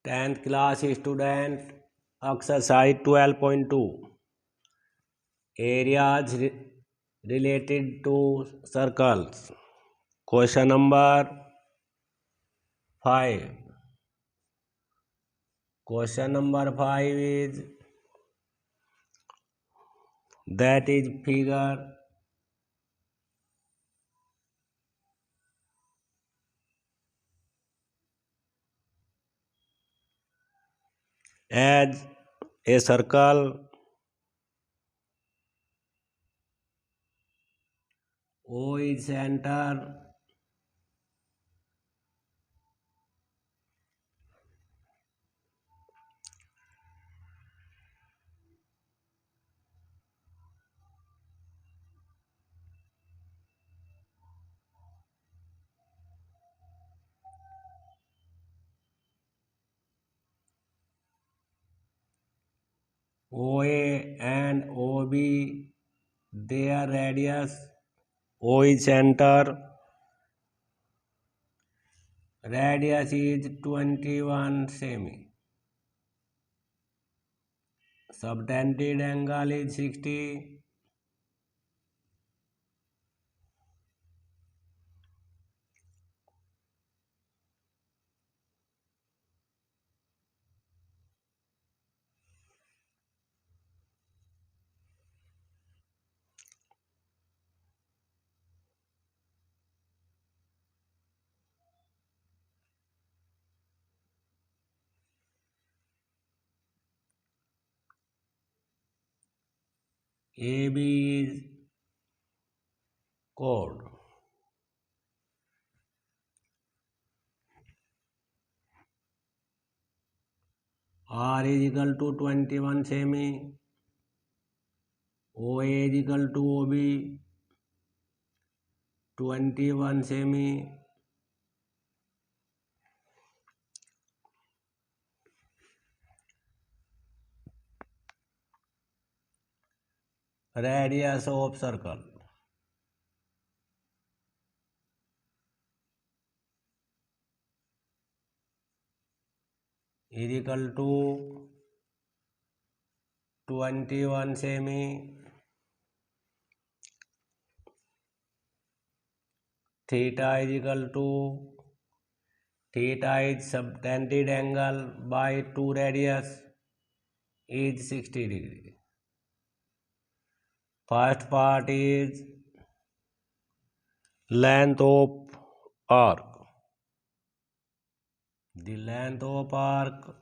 10th class student, exercise 12.2, areas related to circles. Question number 5. Question number 5 is, that is figure. As a circle O is center, OA and OB, their radius. O is center, radius is 21 semi. Subtended angle is 60. AB is chord. R is equal to 21 semi. OA is equal to OB 21 semi. Radius of circle is equal to 21 semi. Theta is equal to, theta is subtended angle by 2 radius is 60 degree. First part is length of arc. The length of arc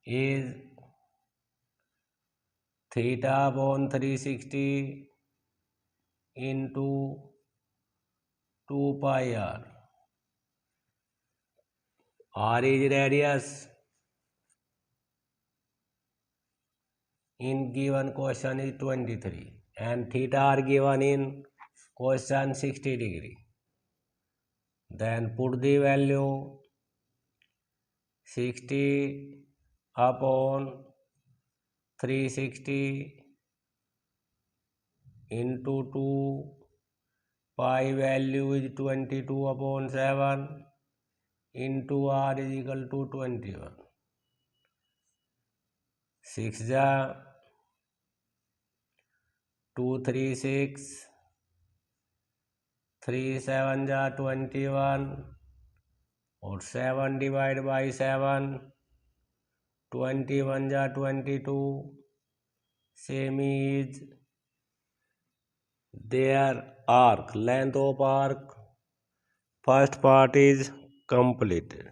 is theta upon 360 into 2 pi r. R is radius. In given question is 23 and theta are given in question 60 degree. Then put the value 60 upon 360 into 2, pi value is 22 upon 7 into r is equal to 21. 6 ja 2 3 6, 3 7 ja 21 और 7 divided by 7, 21 ja 22. Semi is their arc, length of arc. First part is completed.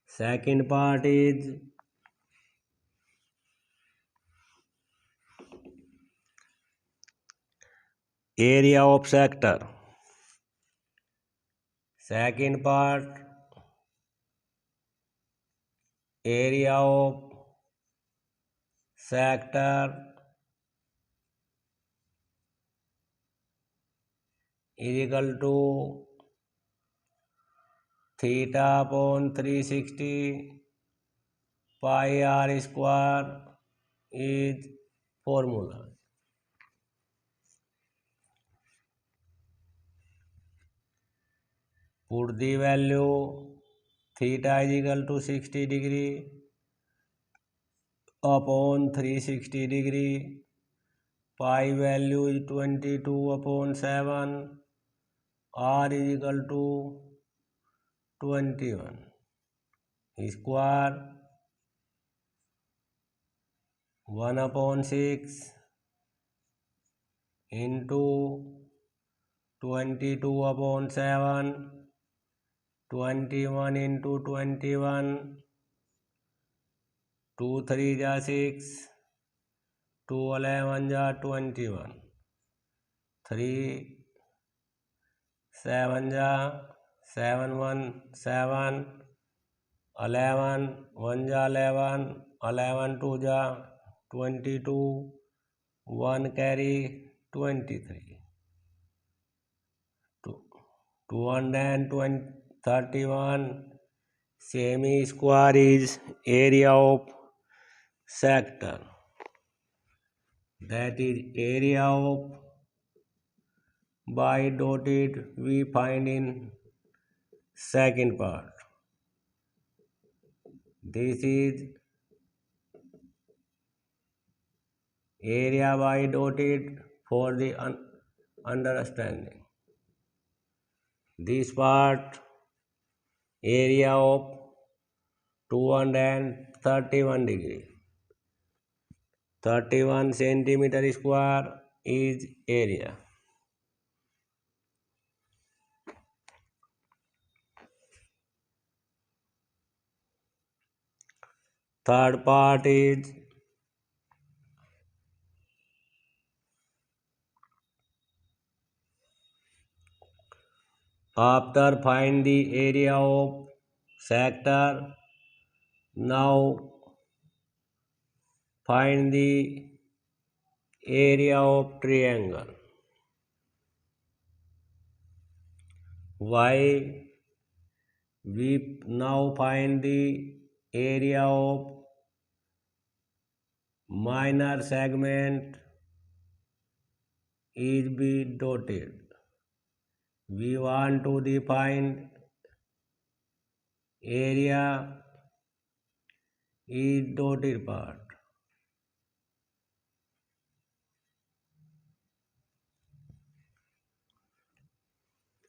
Second part is area of sector. Second part, area of sector is equal to theta upon 360 pi r square is formula. Put the value theta is equal to 60 degree upon 360 degree. Pi value is 22 upon 7. R is equal to 21. Square 1 upon 6 into 22 upon 7. 21 into 21. 2 3 ja 6. 2 11 ja 21. 3 7 ja 7 1 7. 11 1 ja 11. 11 2 ja 22. 1 carry 23. 231. Semi square is area of sector. That is area of by dotted we find in second part. This is area by dotted for the understanding. This part area of 231 degree. 31 centimeter square is area. Third part is after find the area of sector. Now find the area of triangle. Why? We now find the area of minor segment is be dotted. We want to define area is dotted part.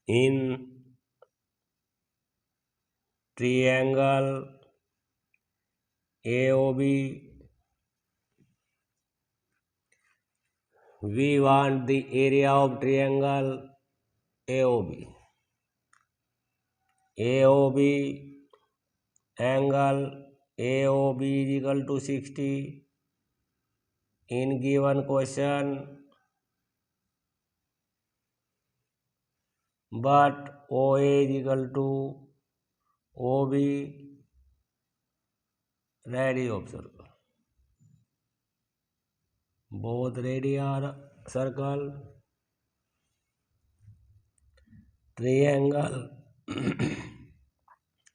In triangle AOB, we want the area of triangle AOB. AOB angle AOB is equal to 60 in given question, but OA is equal to OB radii of circle. Both radii are circle. Triangle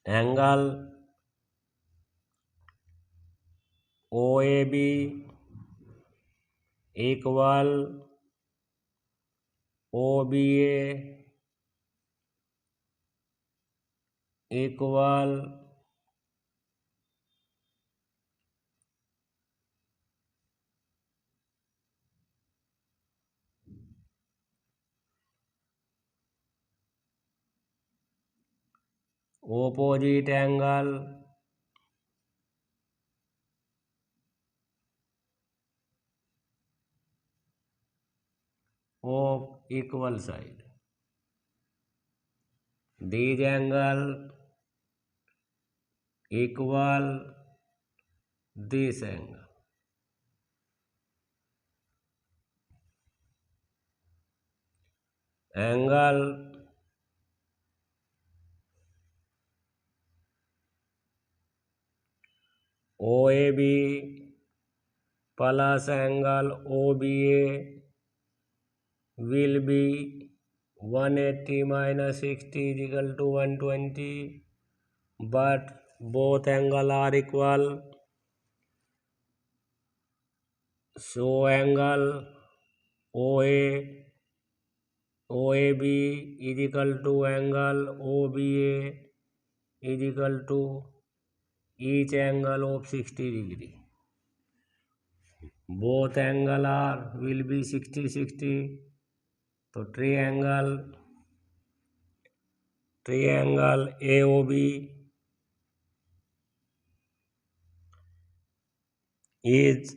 angle OAB equal OBA equal opposite angle of equal side. These angle equal this angle. Angle OAB plus angle OBA will be 180 minus 60 is equal to 120, but both angle are equal. So angle OAB is equal to angle OBA is equal to each angle of 60 degree. Both angle will be 60-60. So triangle AOB is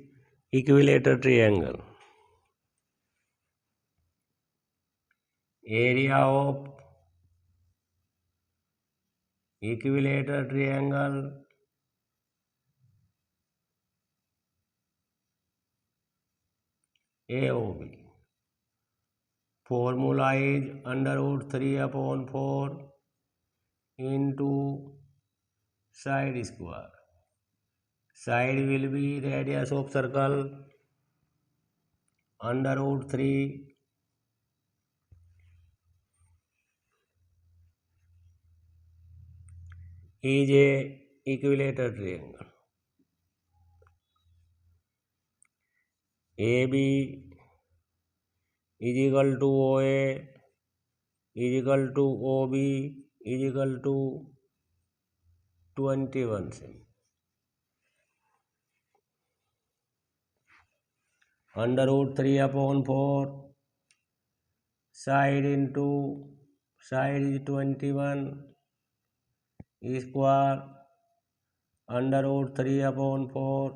equilateral triangle. Area of equilateral triangle AOB. Formula is under root 3/4 into side square. Side will be radius of circle under root 3 is a equilateral triangle. AB is equal to OA is equal to OB is equal to 21 cm. Under root 3/4 side into side is 21 square under root 3/4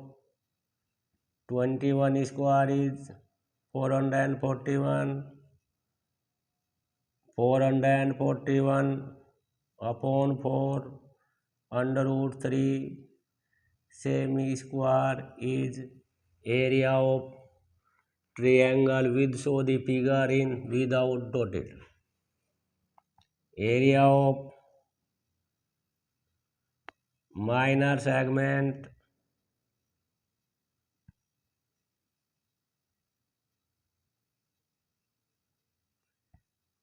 21 square is 441 upon 4 under root 3 semi square is area of triangle with show the figure in without dotted. Area of minor segment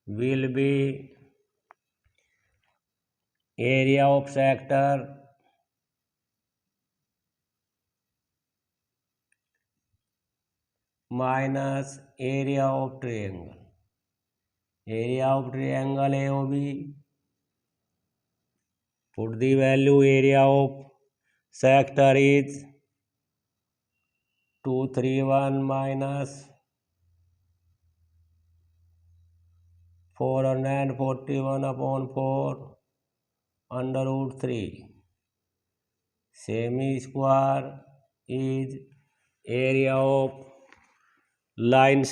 will be area of sector minus area of triangle. Area of triangle AOB, put the value area of sector is 231 minus 441 upon 4 under root 3. Semi square is area of line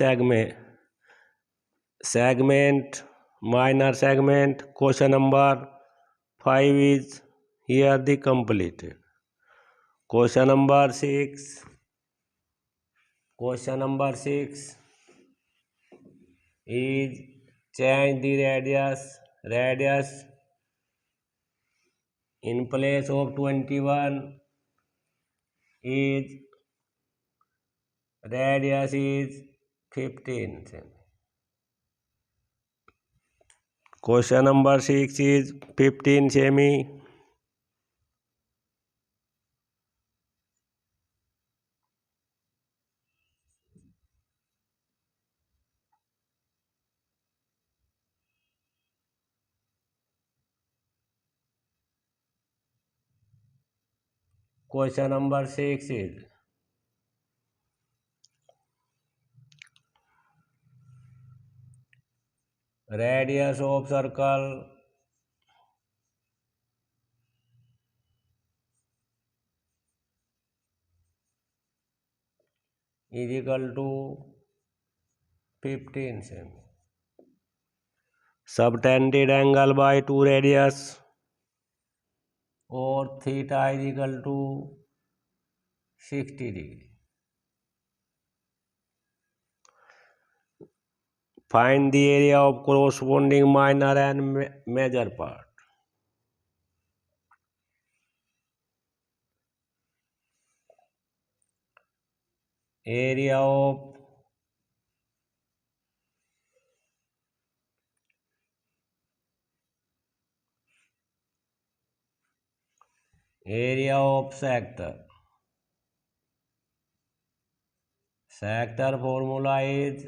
segment minor segment. Question number 5 is here the completed. Question number 6 is change the radius in place of 21 is radius is 15 cm. Question number 6 is 15 semi. Question number 6 is radius of circle is equal to 15 cm. Subtended angle by 2 radius or theta is equal to 60 degree. Find the area of corresponding minor and major part. Area of sector Sector formula is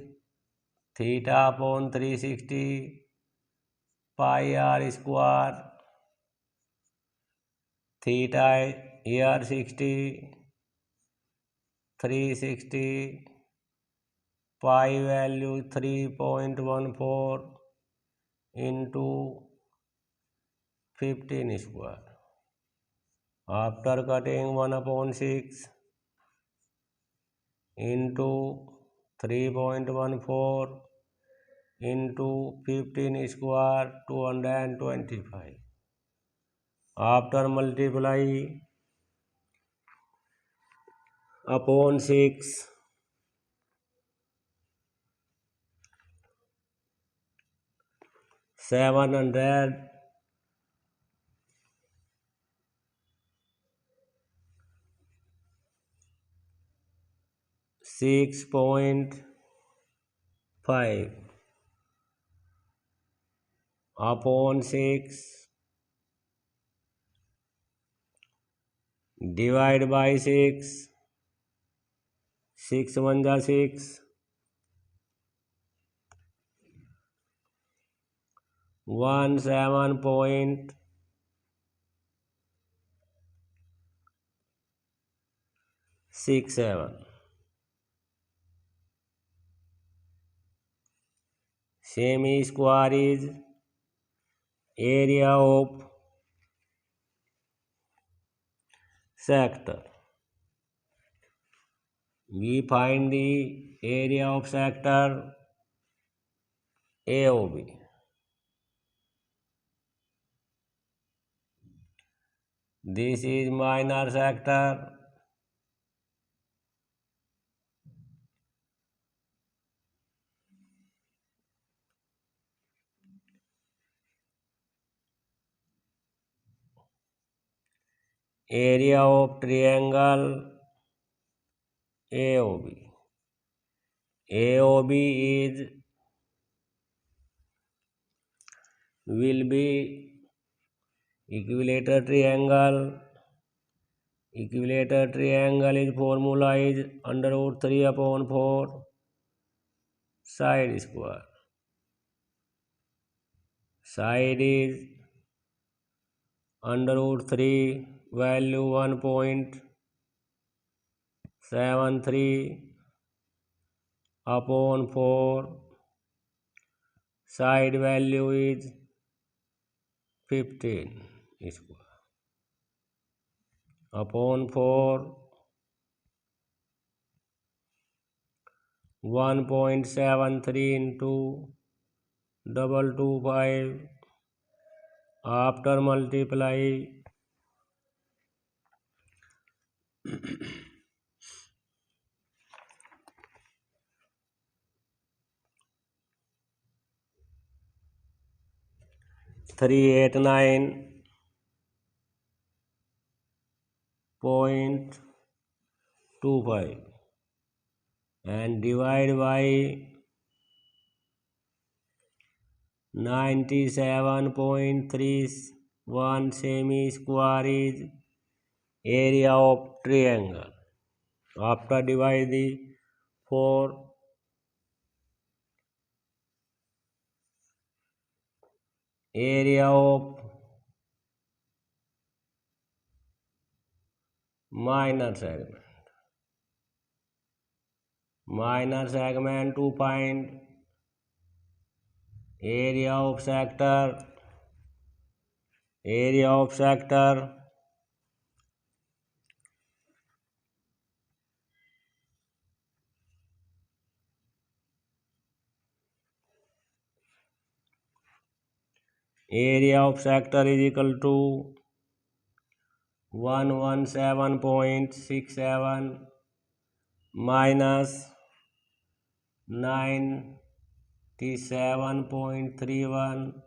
theta upon 360 pi r square. Theta here 60, 360, pi value 3.14 into 15 square. After cutting 1/6 into 3.14 into 15 square 225. After multiply upon 6 700 6.5 upon 6 divide by 6 6 1 जा 6 17.67. Semi square is area of sector. We find the area of sector AOB. This is minor sector. Area of triangle AOB. AOB will be equilateral triangle. Equilateral triangle is formula is under root 3 upon 4 side square. Side is under root 3 value 1.73 upon 4. Side value is 15 square upon 4 1.73 into 225. After multiply 389.25 and divide by 97.31. Semi square is area of triangle. After divide the 4 area of minor segment to find area of sector. Area of sector is equal to 117.67 minus 97.31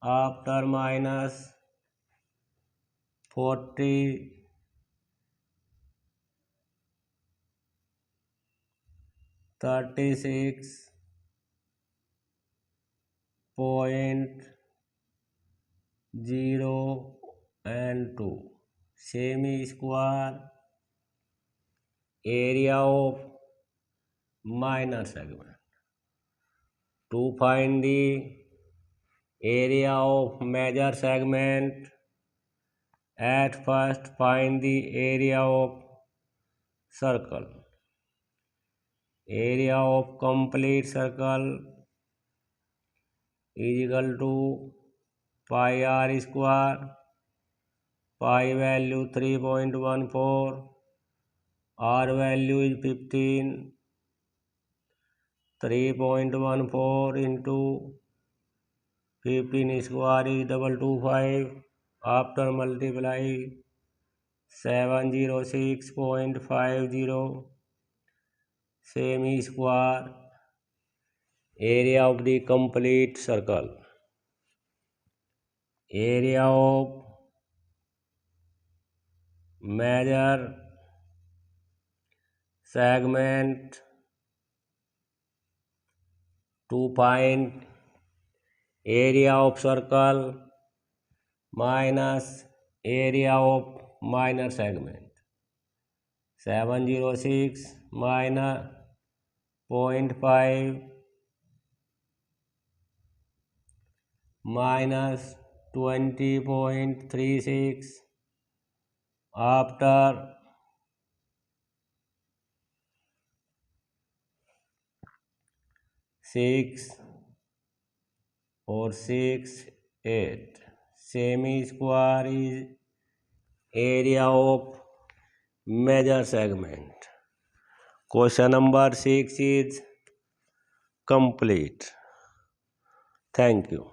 after minus 40 36.0 and 2. Semi square area of minor segment. To find the area of major segment, at first find the area of circle. Area of complete circle is equal to pi r square. Pi value 3.14, r value is 15. 3.14 into 15 square is 225. After multiply 706.50 semi square, area of the complete circle. Area of major segment. To find area of circle minus area of minor segment. 706 minus 0.5 minus 20.36 after 6 or 6 8 semi square is area of major segment. Question number 6 is complete. Thank you.